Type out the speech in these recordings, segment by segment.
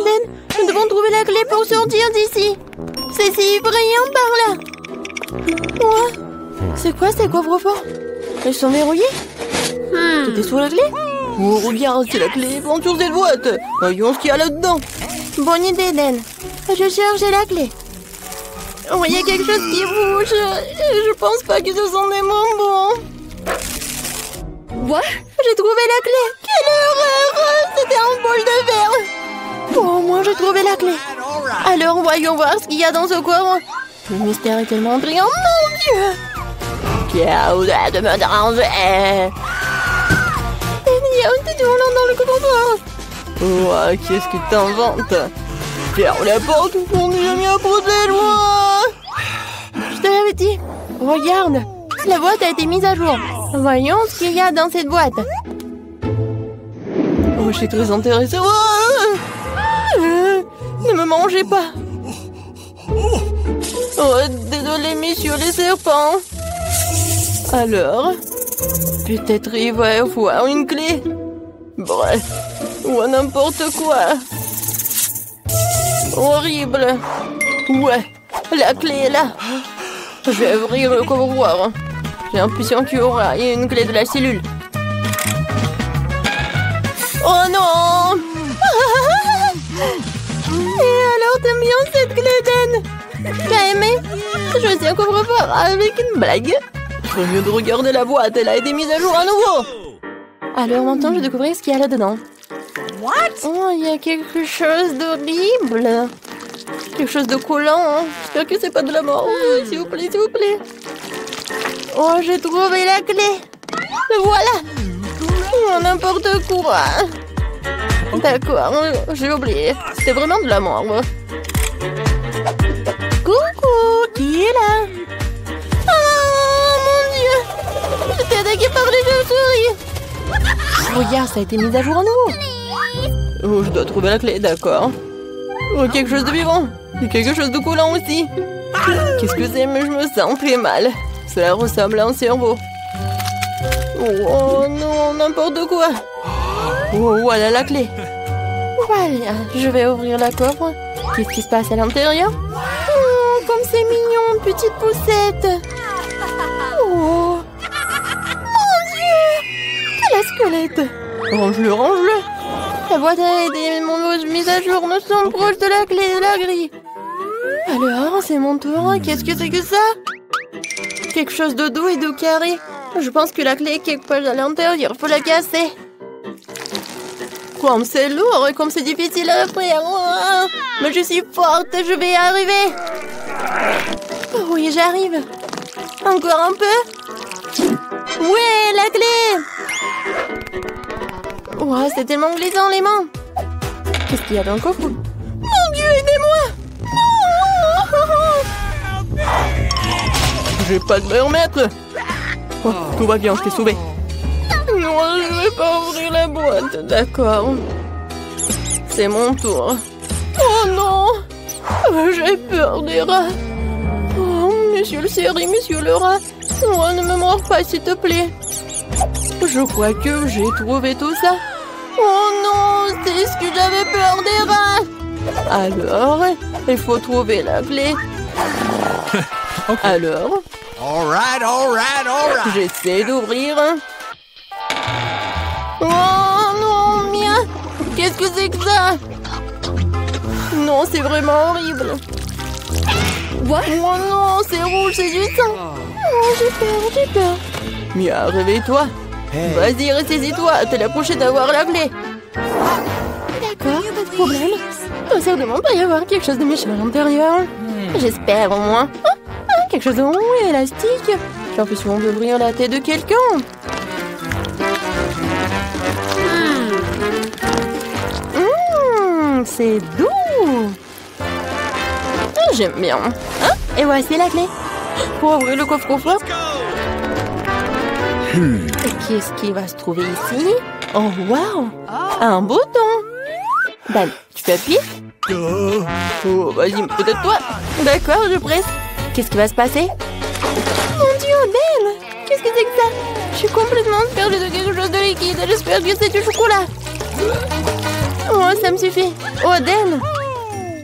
Ben, nous devons trouver la clé pour sortir d'ici. C'est si effrayant par là. Ouais. C'est quoi ces coffres-forts? Ils sont verrouillés? C'était sous la clé? Oh, regarde, c'est la clé plante sur cette boîte. Voyons ce qu'il y a là-dedans. Bonne idée, Dan. Je cherchais la clé. Oh, il y a quelque chose qui bouge. Je pense pas que ce sont des bonbons. What? J'ai trouvé la clé. Quelle horreur! C'était un bol de verre. Bon, au moins j'ai trouvé la clé. Alors voyons voir ce qu'il y a dans ce coffre. Le mystère est tellement brillant. Mon Dieu! Qui a osé de me déranger? Daniel, t'es toujours là dans le coffre. Ouais, qu'est-ce que t'inventes? Ferme la porte, on n'est jamais à côté de moi. Je te l'avais dit. Regarde, la boîte a été mise à jour. Voyons ce qu'il y a dans cette boîte. Oh, je suis très intéressée. Oh, ne me mangez pas. Oh, désolé, messieurs les serpents. Alors, peut-être il va y avoir une clé. Bref, ou n'importe quoi. Horrible. Ouais, la clé est là. Je vais ouvrir le coffre-fort. J'ai l'impression qu'il y aura une clé de la cellule. Oh non! Et alors, t'aimes bien cette clé, Dan? T'as aimé? Je suis un coffre-fort avec une blague. Il faut mieux de regarder la boîte, elle a été mise à jour à nouveau. Alors maintenant, je vais découvrir ce qu'il y a là-dedans. What? Oh, il y a quelque chose d'horrible. Quelque chose de collant. Hein. J'espère que c'est pas de la mort. S'il vous plaît, s'il vous plaît. Oh, j'ai trouvé la clé. Le voilà. Oh, n'importe quoi. D'accord, j'ai oublié. C'était vraiment de la mort. Coucou, qui est là? Oh mon Dieu. J'étais attaquée par les chauves-souris. Regarde, ça a été mis à jour à nouveau. Oh, je dois trouver la clé, d'accord. Oh, quelque chose de vivant. Et quelque chose de collant aussi. Qu'est-ce que c'est? Mais je me sens très mal. Cela ressemble à un cerveau. Oh non, n'importe quoi. Oh, voilà la clé. Voilà, je vais ouvrir la coffre. Qu'est-ce qui se passe à l'intérieur? Oh, comme c'est mignon, petite poussette. Oh, mon Dieu, quel squelette. Range-le, range-le. La boîte a été mise à jour. Nous sommes proches de la clé de la grille. Alors, c'est mon tour. Qu'est-ce que c'est que ça? Quelque chose de doux et de carré. Je pense que la clé est quelque part à l'intérieur. Il faut la casser. Comme c'est lourd et comme c'est difficile à faire. Oh, mais je suis forte, je vais y arriver. Oh, oui, j'arrive. Encore un peu. Ouais, la clé. Oh, c'est tellement glissant les mains. Qu'est-ce qu'il y a dans le coffre? Mon Dieu, aidez-moi. J'ai pas de me remettre. Oh, tout va bien, je t'ai sauvé. Non, je vais pas ouvrir la boîte. D'accord. C'est mon tour. Oh non. J'ai peur des rats. Oh, monsieur le cerf et monsieur le rat. Oh, ne me mords pas, s'il te plaît. Je crois que j'ai trouvé tout ça. Oh non, c'est ce que j'avais peur des rats. Alors, il faut trouver la clé. Okay. Alors, All right. j'essaie d'ouvrir. Oh non, mien. Qu'est-ce que c'est que ça? Non, c'est vraiment horrible. What? Oh non, c'est rouge, c'est du sang. Oh, j'ai peur. Mia, réveille-toi. Vas-y, ressaisis-toi. T'es la prochaine à avoir la clé. D'accord, pas de problème. Il doit certainement pas y avoir quelque chose de méchant à l'intérieur. J'espère au moins. Quelque chose de rond et élastique. J'ai l'impression d'ouvrir la tête de quelqu'un. C'est doux. J'aime bien. Hein? Et voici la clé. Pour ouvrir le coffre-fort. Qu'est-ce qui va se trouver ici? Oh, waouh! Un bouton. Dan, tu peux appuyer? Oh, vas-y, peut-être toi. D'accord, je presse. Qu'est-ce qui va se passer? Mon Dieu, Dan! Qu'est-ce que c'est que ça? Je suis complètement perdue de quelque chose de liquide. J'espère que c'est du chocolat. Oh, ça me suffit. Oh, Dan,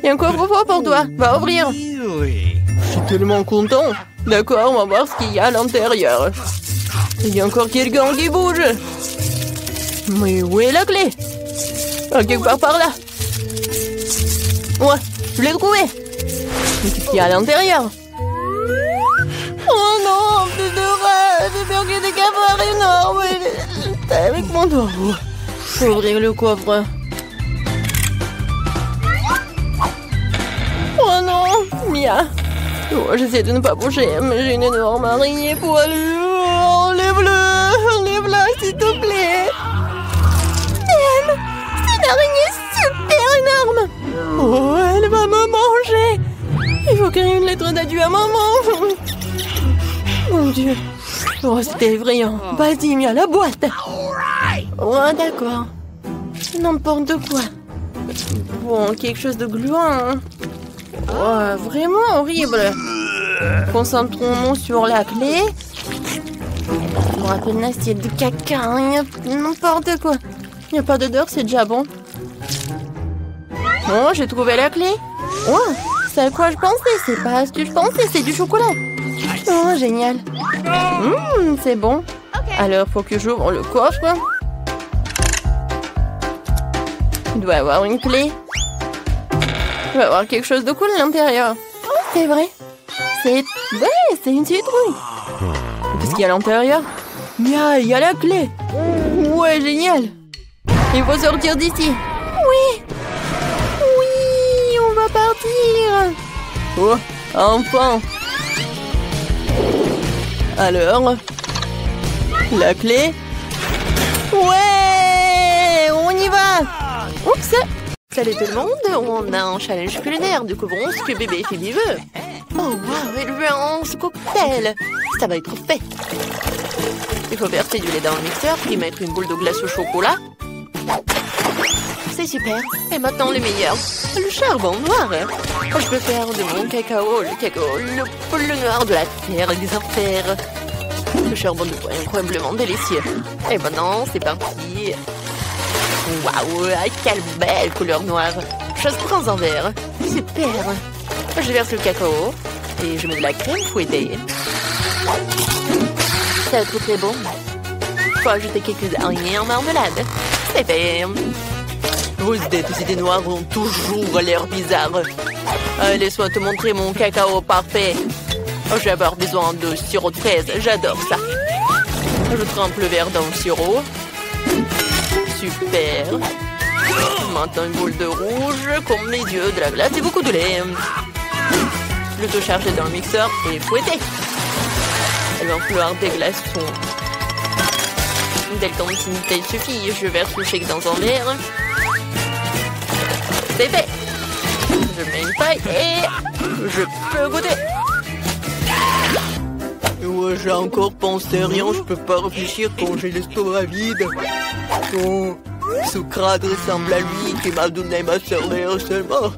il y a un coffre-fort pour toi. Va ouvrir. Really? Je suis tellement content. D'accord, on va voir ce qu'il y a à l'intérieur. Il y a encore quelqu'un qui bouge. Mais où est la clé? Ah, quelque part par là. Ouais, je l'ai trouvé. Mais qu'est-ce qu'il y a à l'intérieur? Oh non, plus de rats. J'ai peur qu'il y ait des cafards énormes. Avec mon doigt. Faut ouvrir le coffre. Oh non, Mia. Oh, j'essaie de ne pas bouger, mais j'ai une énorme araignée poilue. Oh, enlève-la, s'il te plaît. C'est une araignée super énorme. Oh, elle va me manger. Il faut écrire une lettre d'adieu à maman. Mon Dieu. Oh, c'était effrayant. Vas-y, Mia, la boîte. Oh, d'accord. N'importe quoi. Bon, quelque chose de gluant. Oh, vraiment horrible. Concentrons-nous sur la clé. On rappelle une assiette de caca. N'importe quoi. Il n'y a pas d'odeur, c'est déjà bon. Oh, j'ai trouvé la clé. Oh, c'est à quoi je pensais. C'est pas ce que je pensais, c'est du chocolat. Oh, génial. C'est bon. Alors, faut que j'ouvre le coffre. Il doit y avoir une clé. Il va y avoir quelque chose de cool à l'intérieur. Oh, c'est vrai. C'est une citrouille. Qu'est-ce qu'il y a à l'intérieur? Il y a la clé. Ouais, génial. Il faut sortir d'ici. Oui, on va partir. Oh, enfin. Alors, la clé. Ouais, on y va. Oups. Salut tout le monde, on a un challenge culinaire, découvrons ce que bébé Phoebe veut. Oh waouh, elle veut un cocktail. Ça va être fait. Il faut verser du lait dans le mixeur, puis mettre une boule de glace au chocolat. C'est super. Et maintenant le meilleur, le charbon noir. Je peux faire de mon cacao, le plus noir de la terre et des enfers. Le charbon de bois est incroyablement délicieux. Et maintenant, c'est parti. Waouh, quelle belle couleur noire. Je prends un verre. Super. Je verse le cacao et je mets de la crème fouettée. Ça va être très bon. Faut ajouter quelques araignées en marmelade. C'est fait. Vos idées noires ont toujours l'air bizarres. Laisse-moi te montrer mon cacao parfait. Je vais avoir besoin de sirop de fraise. J'adore ça. Je trempe le verre dans le sirop. Super. Maintenant une boule de rouge, comme mes yeux, de la glace et beaucoup de lait. Le tout chargé dans le mixeur et fouetté. Elle va en falloir des glaçons. Dès le temps il suffit, je verse le shake dans un verre. C'est fait. Je mets une paille et je peux goûter. Ouais, j'ai encore pensé à rien, je peux pas réfléchir quand j'ai l'estomac vide. Oh, Socrate ressemble à lui qui m'a donné ma sœur seulement.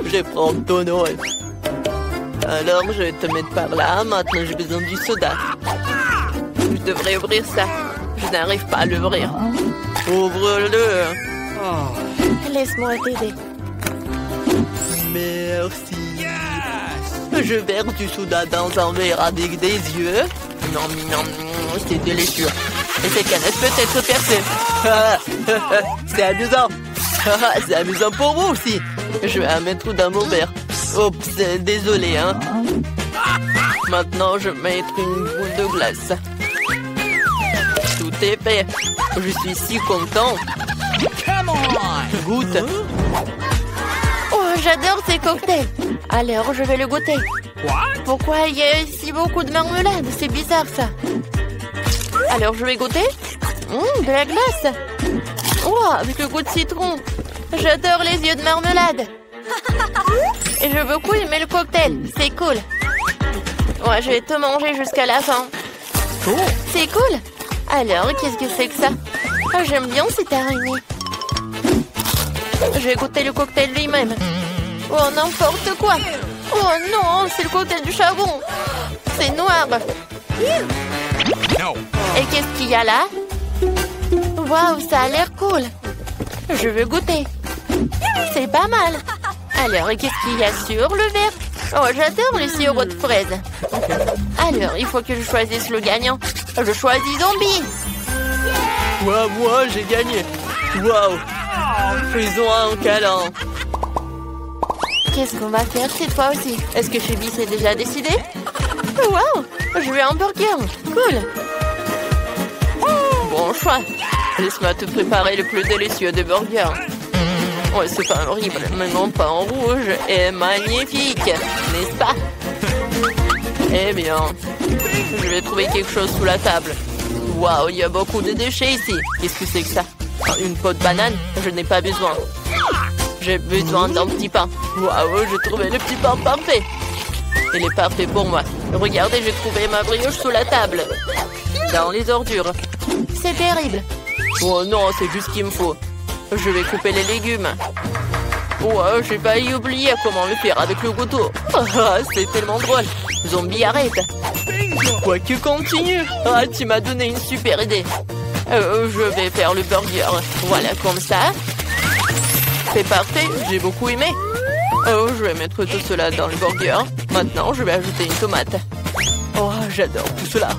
Je vais prendre ton nom. Alors, je vais te mettre par là. Maintenant, j'ai besoin du soda. Je devrais ouvrir ça. Je n'arrive pas à l'ouvrir. Ouvre-le. Laisse-moi t'aider. Merci. Je verse du soda dans un verre avec des yeux. Non, c'est délicieux. Et ces canettes peut être percées. C'est amusant. C'est amusant pour vous aussi. Je vais la mettre dans mon verre. Oups, désolé, hein. Maintenant, je vais mettre une boule de glace. Tout est fait. Je suis si content. Goûte. Oh, j'adore ces cocktails. Alors, je vais le goûter. Pourquoi il y a si beaucoup de marmelade? C'est bizarre, ça. Alors, je vais goûter. De la glace. Oh, avec le goût de citron. J'adore les yeux de marmelade. Et je veux beaucoup aimer le cocktail. C'est cool. Ouais, je vais te manger jusqu'à la fin. C'est cool. Alors, qu'est-ce que c'est que ça? Oh, j'aime bien cette araignée. Je vais goûter le cocktail lui-même. Oh, n'importe quoi. Oh non, c'est le cocktail du charbon. C'est noir. No. Et qu'est-ce qu'il y a là? Waouh, ça a l'air cool. Je veux goûter. C'est pas mal. Alors, qu'est-ce qu'il y a sur le verre? Oh, j'adore le sirop de fraise. Alors, il faut que je choisisse le gagnant. Je choisis Zombie. Ouais, moi, j'ai gagné. Waouh. Faisons un câlin. Qu'est-ce qu'on va faire cette fois aussi? Est-ce que Phoebe s'est déjà décidé? Waouh! Je veux un burger. Cool. Bon choix. Laisse-moi te préparer le plus délicieux des burgers. Ouais, c'est pas horrible, mais mon pain en rouge est magnifique, n'est-ce pas? Eh bien, je vais trouver quelque chose sous la table. Waouh, il y a beaucoup de déchets ici. Qu'est-ce que c'est que ça? Une peau de banane? Je n'ai pas besoin. J'ai besoin d'un petit pain. Waouh, j'ai trouvé le petit pain parfait. Il est parfait pour moi. Regardez, j'ai trouvé ma brioche sous la table. Dans les ordures. C'est terrible. Oh non, c'est juste ce qu'il me faut. Je vais couper les légumes. Wow, j'ai failli oublier comment le faire avec le couteau. C'est tellement drôle. Zombie, arrête. Quoi que continue. Ah, tu m'as donné une super idée. Je vais faire le burger. Voilà, comme ça. C'est parfait, j'ai beaucoup aimé. Oh, je vais mettre tout cela dans le burger. Maintenant, je vais ajouter une tomate. Oh, j'adore tout cela.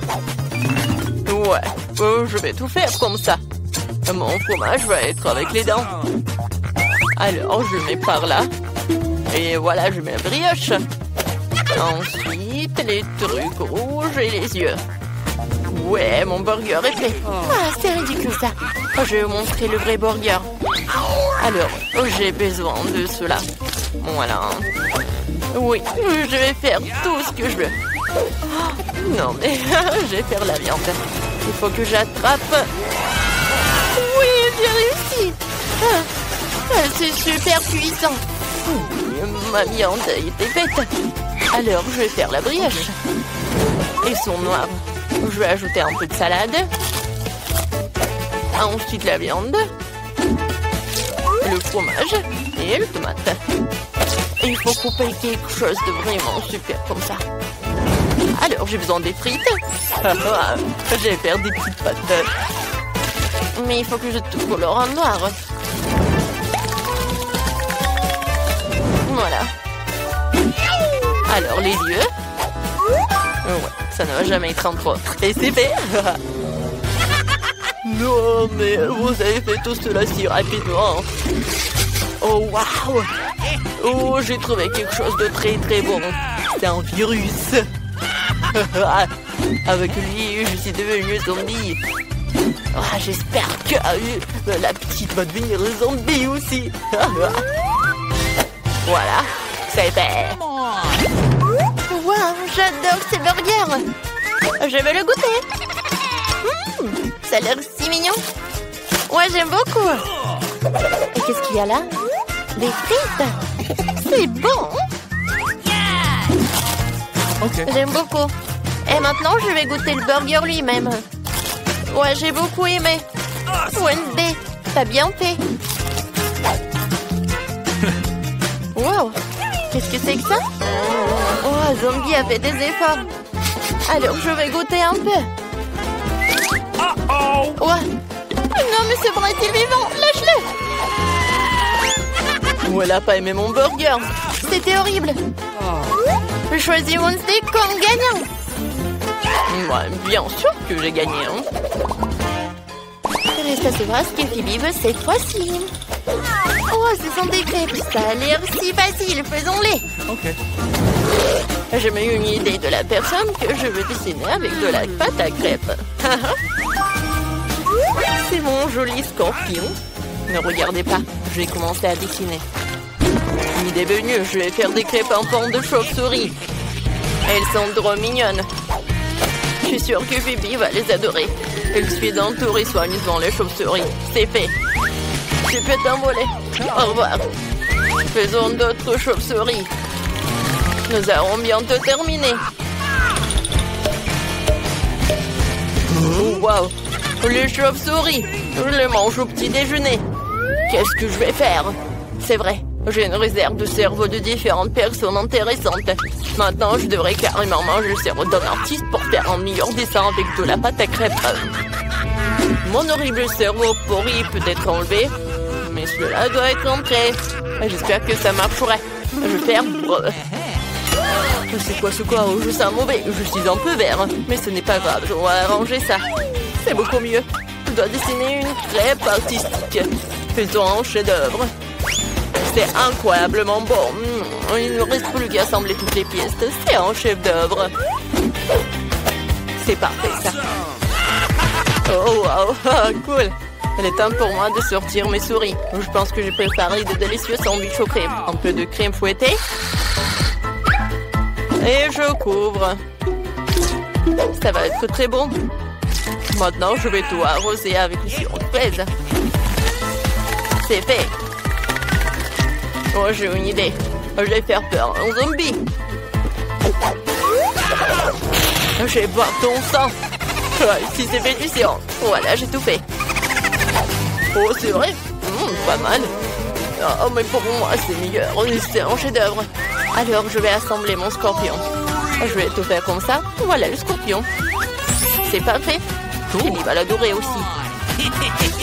Ouais, je vais tout faire comme ça. Mon fromage va être avec les dents. Alors, je mets par là. Et voilà, je mets la brioche. Ensuite, les trucs rouges et les yeux. Ouais, mon burger est prêt. Ah, c'est ridicule ça. Je vais vous montrer le vrai burger. Alors, j'ai besoin de cela. Voilà. Oui, je vais faire tout ce que je veux. Non, mais je vais faire la viande. Il faut que j'attrape. Oui, j'ai réussi. C'est super puissant. Ma viande était faite. Alors, je vais faire la brioche. Ils sont noirs. Je vais ajouter un peu de salade. Ensuite, la viande. Le fromage et le tomate. Il faut couper quelque chose de vraiment super comme ça. Alors, j'ai besoin des frites. Je vais faire des petites pâtes. Mais il faut que je tout colore en noir. Voilà. Alors, les yeux. Ouais, ça ne va jamais être en trop. Et c'est fait. Non, mais vous avez fait tout cela si rapidement. Oh, waouh. Oh, j'ai trouvé quelque chose de très très bon. C'est un virus. Avec lui, je suis devenu zombie. Ah, j'espère que la petite va devenir zombie aussi. Voilà, c'est fait. Waouh, j'adore ces burgers. Je vais le goûter. Ça a l'air si mignon. Ouais, j'aime beaucoup. Et qu'est-ce qu'il y a là? Des frites. C'est bon. Okay. J'aime beaucoup. Et maintenant, je vais goûter le burger lui-même. Ouais, j'ai beaucoup aimé. Wednesday, t'as bien fait. Wow, qu'est-ce que c'est que ça? Oh, Zombie a fait des efforts. Alors, je vais goûter un peu. Ouais. Non, mais ce bras est-il vivant? Lâche-le. Oh, elle a pas aimé mon burger. C'était horrible. Je choisis Wednesday comme gagnant. Ouais, bien sûr que j'ai gagné. Hein. Il reste à savoir ce que Phoebe veut cette fois-ci. Oh, ce sont des crêpes. Ça a l'air si facile. Faisons-les. Ok. J'ai eu une idée de la personne que je veux dessiner avec de la pâte à crêpes. C'est mon joli scorpion. Ne regardez pas, je vais commencer à dessiner. Une idée venue, je vais faire des crêpes en forme de chauve-souris. Elles sont trop mignonnes. Je suis sûre que Phoebe va les adorer. Elle suit d'entourer soigneusement les chauves-souris. C'est fait. Tu peux t'envoler. Au revoir. Faisons d'autres chauves-souris. Nous allons bientôt terminer. Oh, wow. Les chauves-souris. Je les mange au petit déjeuner. Qu'est-ce que je vais faire? C'est vrai. J'ai une réserve de cerveau de différentes personnes intéressantes. Maintenant, je devrais carrément manger le cerveau d'un artiste pour faire un meilleur dessin avec de la pâte à crêpes. Mon horrible cerveau pourri peut être enlevé, mais Mais cela doit être entré. J'espère que ça marchera. Je ferme. C'est quoi ce corps? Je sens mauvais. Je suis un peu vert. Mais ce n'est pas grave. On va arranger ça. C'est beaucoup mieux. Je dois dessiner une crêpe artistique. Faisons un chef-d'œuvre. C'est incroyablement bon. Il ne reste plus qu'à assembler toutes les pièces. C'est un chef-d'œuvre. C'est parfait, ça. Oh, wow. Cool. Il est temps pour moi de sortir mes souris. Je pense que j'ai préparé de délicieux sandwichs aux crèmes. Un peu de crème fouettée. Et je couvre. Ça va être très bon. Maintenant, je vais tout arroser avec le sirop de fraise. C'est fait. Oh, j'ai une idée. Je vais faire peur à un zombie. Je vais boire ton sang. Si c'est fait du sang. Voilà, j'ai tout fait. Oh, c'est vrai. Pas mal. Oh, mais pour moi, c'est meilleur. C'est un chef-d'œuvre. Alors, je vais assembler mon scorpion. Je vais tout faire comme ça. Voilà le scorpion. C'est parfait. Il va l'adorer aussi.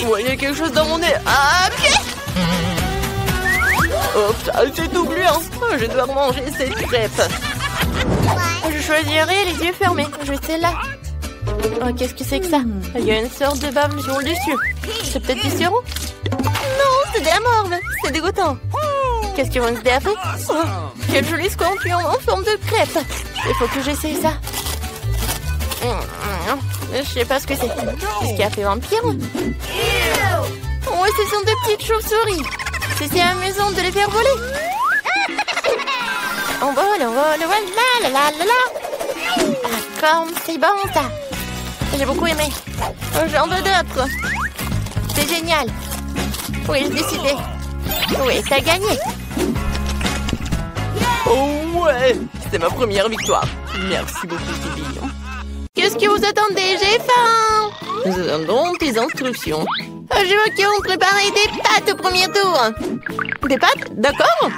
Oh, il y a quelque chose dans mon nez. Ah, pied! Oh, c'est tout gluant. Je dois manger cette crêpe. Je choisirai les yeux fermés. Je vais celle-là. Oh, qu'est-ce que c'est que ça? Il y a une sorte de bave sur le dessus. C'est peut-être du sirop? Non, c'est de la morve. C'est dégoûtant. Qu'est-ce que Wednesday a fait? Oh, quel joli scorpion en forme de crêpe. Il faut que j'essaye ça. Je sais pas ce que c'est. Qu'est-ce qu'il a fait vampire? Oh, ce sont de petites chauves-souris. C'est amusant de les faire voler. On vole, la la la la la. Ah, comme c'est bon ça. J'ai beaucoup aimé. J'en veux d'autres. C'est génial. Oui, j'ai décidé. Oui, t'as gagné. Oh ouais, c'est ma première victoire. Merci beaucoup, Tibi. Qu'est-ce que vous attendez? J'ai faim. Nous attendons tes instructions. Je vois qu'on préparait des pâtes au premier tour. Des pâtes? D'accord.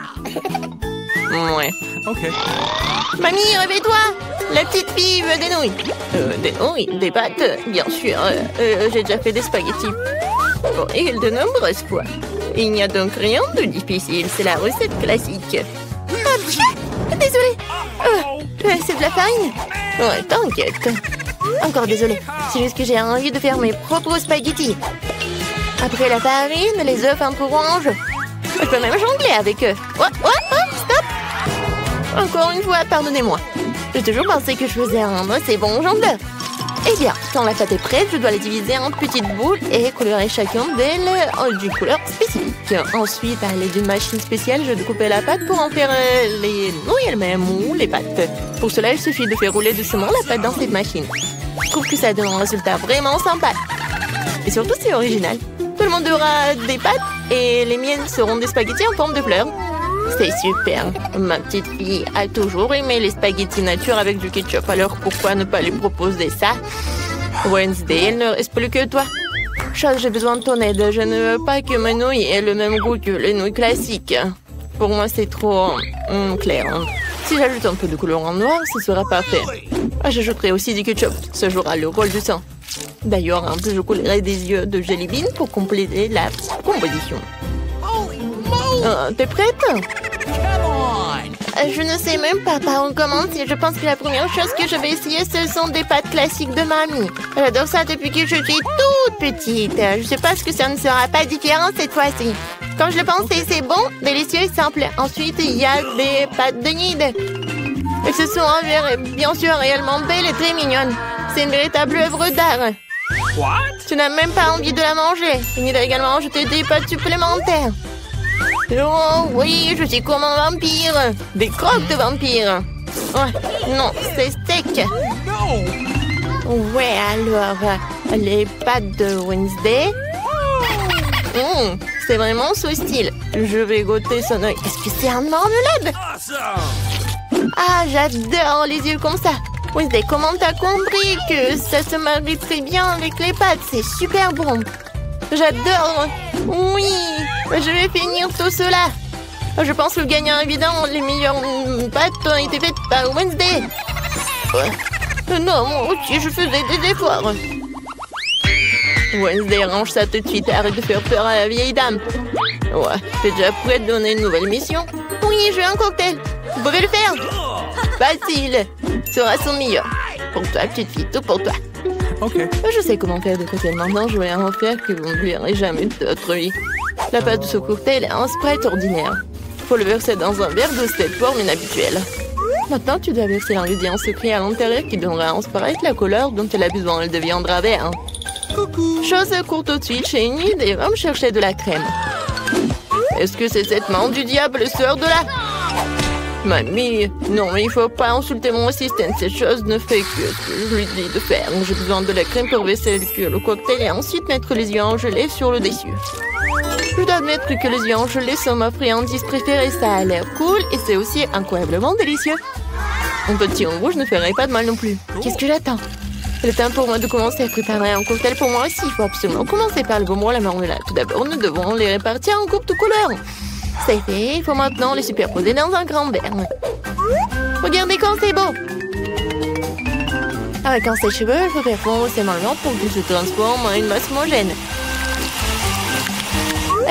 Ouais. Ok. Mamie, réveille-toi. La petite fille veut des nouilles. Des nouilles? Des pâtes? Bien sûr. J'ai déjà fait des spaghettis. Oh, et de nombreuses fois. Il n'y a donc rien de difficile. C'est la recette classique. Désolée. C'est de la farine. Ouais, t'inquiète. Encore désolée. C'est juste que j'ai envie de faire mes propres spaghettis. Après la farine, les œufs un peu orange. Je peux même jongler avec eux. Oh, stop. Encore une fois, pardonnez-moi. J'ai toujours pensé que je faisais un assez bon jongleur. Eh bien, quand la pâte est prête, je dois la diviser en petites boules et colorer chacune d'elles d'une couleur spécifique. Ensuite, à l'aide d'une machine spéciale, je découpe la pâte pour en faire les nouilles elles-mêmes ou les pâtes. Pour cela, il suffit de faire rouler doucement la pâte dans cette machine. Je trouve que ça donne un résultat vraiment sympa. Et surtout, c'est original. Tout le monde aura des pâtes et les miennes seront des spaghettis en forme de fleurs. C'est super. Ma petite fille a toujours aimé les spaghettis nature avec du ketchup. Alors pourquoi ne pas lui proposer ça? Wednesday, il ne reste plus que toi. Charles, j'ai besoin de ton aide. Je ne veux pas que mes nouilles aient le même goût que les nouilles classiques. Pour moi, c'est trop clair. Si j'ajoute un peu de colorant noir, ce sera parfait. J'ajouterai aussi du ketchup. Ça jouera le rôle du sang. D'ailleurs, un peu je coulerai des yeux de jelly bean pour compléter la composition. T'es prête? Je ne sais même pas par où commencer. Je pense que la première chose que je vais essayer, ce sont des pâtes classiques de mamie. J'adore ça depuis que je suis toute petite. Je suppose que ça ne sera pas différent cette fois-ci. Quand je le pensais, c'est bon, délicieux et simple. Ensuite, il y a des pâtes de Nid. Elles se sont avérées, bien sûr, réellement belles et très mignonnes. C'est une véritable œuvre d'art. Tu n'as même pas envie de la manger. Nid a également ajouté des pâtes supplémentaires. Oh oui, je suis comme un vampire. Des croques de vampire. Ouais, non, c'est sec. Ouais, alors, les pâtes de Wednesday. C'est vraiment ce style. Je vais goûter son œil. Est-ce que c'est un marmelade? Ah, j'adore les yeux comme ça. Wednesday, comment t'as compris que ça se marie très bien avec les pâtes? C'est super bon. J'adore. Oui, je vais finir tout cela. Je pense que le gagnant évident, les meilleures pâtes ont été faites par Wednesday. Non, moi aussi, je faisais des efforts. Wednesday, range ça tout de suite. Arrête de faire peur à la vieille dame. Ouais, t'es déjà prête à donner une nouvelle mission? Oui, je veux un cocktail. Vous pouvez le faire? Facile. Sera son meilleur. Pour toi, petite fille, tout pour toi. Ok. Je sais comment faire des cocktails maintenant. Je vais en faire que vous n'oublierez jamais de votre vie. La base de ce cocktail est un Sprite ordinaire. Faut le verser dans un verre de cette forme inhabituelle. Maintenant, tu dois verser l'ingrédient secret à l'intérieur qui donnera à un Sprite la couleur dont elle a besoin. Elle deviendra vert. Chose courte tout de suite, chez une idée, va me chercher de la crème. Est-ce que c'est cette main du diable sort de là? Mamie, non, il faut pas insulter mon assistant. Cette chose ne fait que ce que je lui dis de faire. J'ai besoin de la crème pour verser le cocktail et ensuite mettre les yeux en gelée sur le dessus. Je dois admettre que les yeux en gelée sont ma friandise préférée. Ça a l'air cool et c'est aussi incroyablement délicieux. Un petit en rouge ne ferait pas de mal non plus. Qu'est-ce que j'attends? Le temps pour moi de commencer à préparer un cocktail pour moi aussi. Il faut absolument commencer par le bonbon et la marmelade. Tout d'abord, nous devons les répartir en groupes de couleurs. C'est fait, il faut maintenant les superposer dans un grand verre. Regardez quand c'est beau! Avec un sèche-cheveux, il faut faire fondre ces marmelades pour qu'ils se transforment en une masse homogène.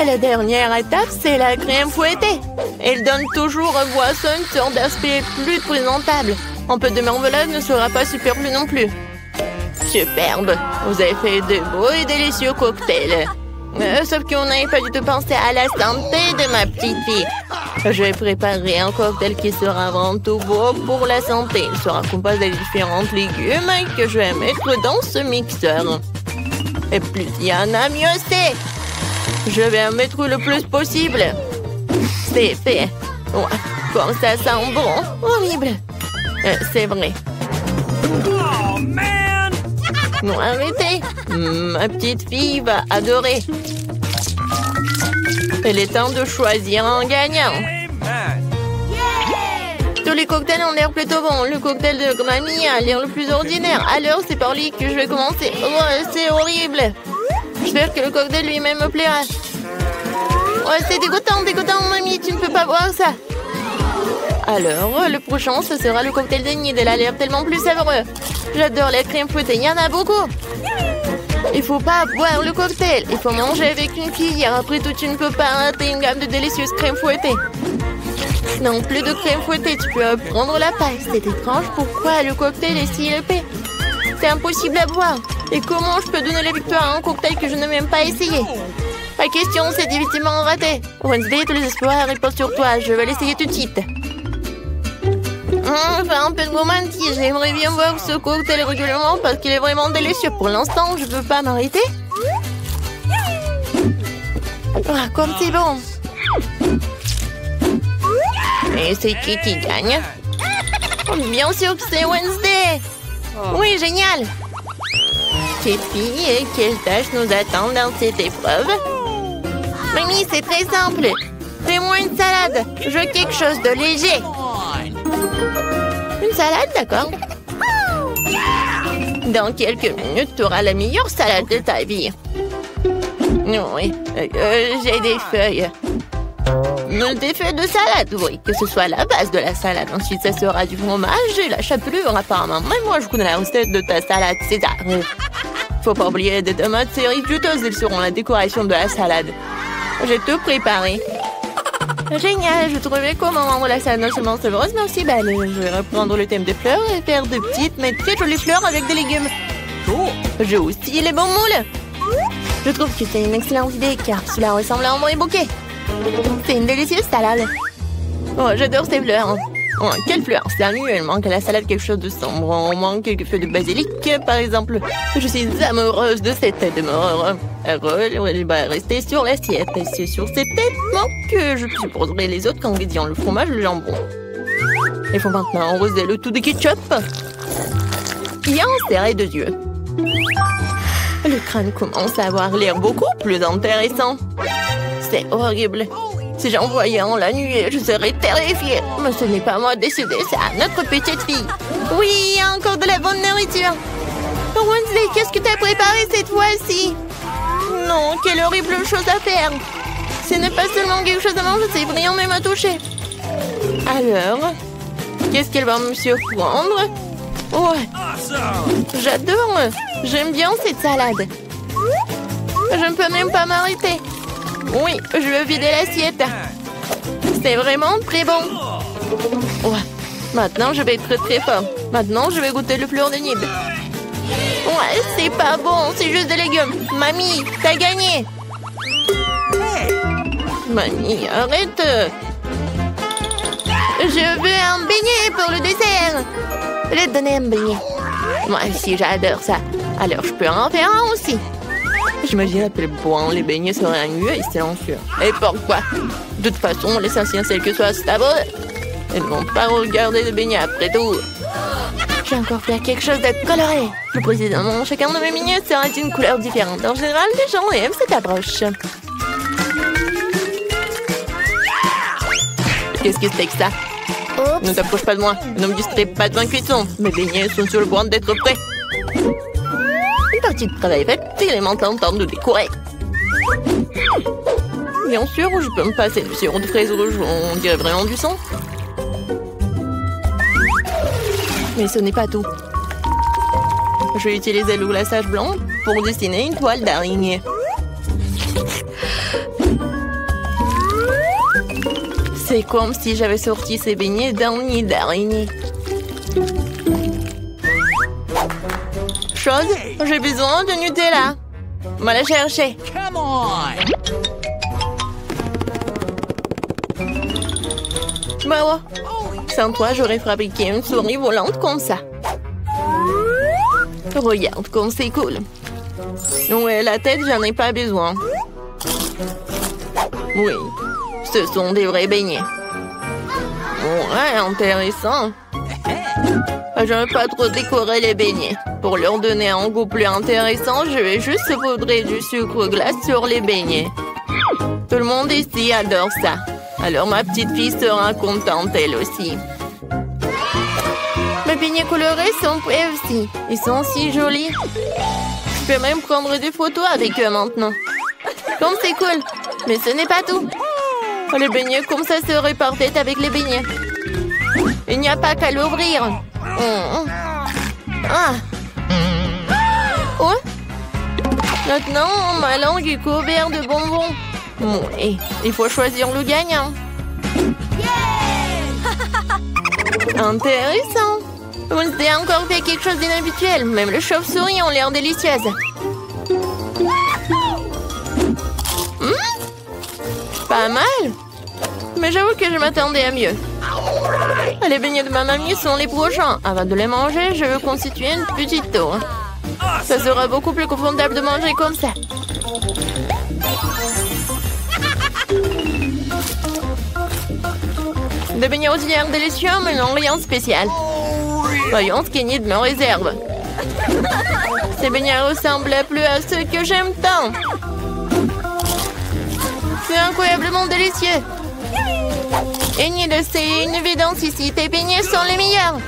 Et la dernière étape, c'est la crème fouettée. Elle donne toujours aux boissons une sorte d'aspect plus présentable. Un peu de marmelade ne sera pas superflu non plus. Superbe! Vous avez fait de beaux et délicieux cocktails. Sauf qu'on n'avait pas du tout pensé à la santé de ma petite fille. Je vais préparer un cocktail qui sera avant tout beau pour la santé. Il sera composé de différents légumes que je vais mettre dans ce mixeur. Et plus il y en a, mieux c'est. Je vais en mettre le plus possible. C'est fait. Ouais, comme ça sent bon. Horrible. C'est vrai. Oh, man! Non, arrêtez. Ma petite fille va adorer. Il est temps de choisir un gagnant. Amen! Tous les cocktails ont l'air plutôt bons. Le cocktail de mamie a l'air le plus ordinaire. Alors, c'est par lui que je vais commencer. Oh, c'est horrible. J'espère que le cocktail lui-même me plaira. Oh, c'est dégoûtant, mamie. Tu ne peux pas boire ça. Alors, le prochain, ce sera le cocktail de Nid. Elle a l'air tellement plus savoureux. J'adore la crème fouettée. Il y en a beaucoup. Il faut pas boire le cocktail. Il faut manger avec une cuillère. Après tout, tu ne peux pas rater une gamme de délicieuses crèmes fouettées. Non, plus de crème fouettée. Tu peux prendre la paille. C'est étrange. Pourquoi le cocktail est si épais? C'est impossible à boire. Et comment je peux donner la victoire à un cocktail que je n'ai même pas essayé? La question, c'est définitivement raté. Wednesday, tous les espoirs reposent sur toi. Je vais l'essayer tout de suite. Enfin, un peu de gourmandise. J'aimerais bien voir ce cocktail régulièrement parce qu'il est vraiment délicieux. Pour l'instant, je ne peux pas m'arrêter. Ah, comme c'est bon. Et c'est qui gagne? Bien sûr que c'est Wednesday. Oui, génial. Petite fille, quelle tâche nous attend dans cette épreuve? Mamie, c'est très simple. Fais-moi une salade. Je veux quelque chose de léger. Une salade, d'accord. Dans quelques minutes, tu auras la meilleure salade de ta vie. Oui, j'ai des feuilles. Des feuilles de salade, oui, que ce soit la base de la salade. Ensuite, ça sera du fromage et la chapelure, apparemment. Même moi, je connais la recette de ta salade César. Faut pas oublier des tomates cerises juteuses, elles seront la décoration de la salade. J'ai tout préparé. Génial, je trouvais comment rendre la salade non seulement savoureuse, mais aussi belle. Je vais reprendre le thème des fleurs et faire de petites, mais très jolies fleurs avec des légumes. J'ai aussi les bons moules. Je trouve que c'est une excellente idée, car cela ressemble à un vrai bouquet. C'est une délicieuse salade. Oh, j'adore ces fleurs. Oh, quelle fleur? C'est ennuyeux, il manque à la salade quelque chose de sombre. On manque quelques feuilles de basilic, par exemple. Je suis amoureuse de cette tête de mort. Elle va rester sur l'assiette. Et c'est sur cette tête que je supposerai les autres ingrédients, le fromage et le jambon. Il faut maintenant arroser le tout de ketchup. Bien serré de yeux. Le crâne commence à avoir l'air beaucoup plus intéressant. C'est horrible. Si j'en voyais un la nuit, je serais terrifiée. Mais ce n'est pas moi de décider, c'est à notre petite fille. Oui, il y a encore de la bonne nourriture. Wednesday, qu'est-ce que tu as préparé cette fois-ci? Non, quelle horrible chose à faire. Ce n'est pas seulement quelque chose à manger, c'est brillant même à toucher. Alors, qu'est-ce qu'elle va me surprendre? Ouais, j'adore. J'aime bien cette salade. Je ne peux même pas m'arrêter. Oui, je veux vider l'assiette. C'est vraiment très bon. Ouais. Maintenant, je vais être très fort. Maintenant, je vais goûter le flournenib. Ouais, c'est pas bon, c'est juste des légumes. Mamie, t'as gagné. Mamie, arrête. Je veux un beignet pour le dessert. Je vais te donner un beignet. Moi aussi, j'adore ça. Alors, je peux en faire un aussi. J'imagine à quel point les beignets seraient ennuyeux et silencieux. Et pourquoi? De toute façon, l'essentiel c'est que soit stable. Ils ne vont pas regarder les beignets après tout. J'ai encore fait quelque chose de coloré. Plus précisément, chacun de mes beignets sera d'une couleur différente. En général, les gens aiment cette approche. Qu'est-ce que c'est que ça? Ne t'approche pas de moi. Ne me distrais pas de ma cuisson. Mes beignets sont sur le point d'être prêts. Une partie de travail faite, il est temps de décorer. Bien sûr, je peux me passer du sirop de fraise rouge. On dirait vraiment du sang. Mais ce n'est pas tout. Je vais utiliser le glaçage blanc pour dessiner une toile d'araignée. C'est comme si j'avais sorti ces beignets d'un nid d'araignée. Chose, j'ai besoin de Nutella. On va la chercher. Come on! Bah ouais. Sans toi, j'aurais fabriqué une souris volante comme ça. Regarde comme c'est cool. Ouais, la tête, j'en ai pas besoin. Oui, ce sont des vrais beignets. Ouais, intéressant. Je ne veux pas trop décorer les beignets. Pour leur donner un goût plus intéressant, je vais juste saupoudrer du sucre glace sur les beignets. Tout le monde ici adore ça. Alors ma petite fille sera contente elle aussi. Mes beignets colorés sont prêts aussi. Ils sont si jolis. Je peux même prendre des photos avec eux maintenant. Comme c'est cool. Mais ce n'est pas tout. Les beignets comme ça seraient parfaits avec les beignets. Il n'y a pas qu'à l'ouvrir. Ah. Oh. Maintenant, ma langue est couverte de bonbons. Oui, il faut choisir le gagnant. Intéressant. Vous avez encore fait quelque chose d'inhabituel. Même les chauves-souris ont l'air délicieuses. Pas mal. Mais j'avoue que je m'attendais à mieux. Les beignets de ma mamie sont les prochains. Avant de les manger, je veux constituer une petite tour. Ça sera beaucoup plus confortable de manger comme ça. Des beignets auxiliaires délicieux, mais non rien de spécial. Voyons ce qu'Enid me réserve. Ces beignets ressemblent plus à ceux que j'aime tant. C'est incroyablement délicieux. Enid, c'est une évidence ici. Tes beignets sont les meilleurs.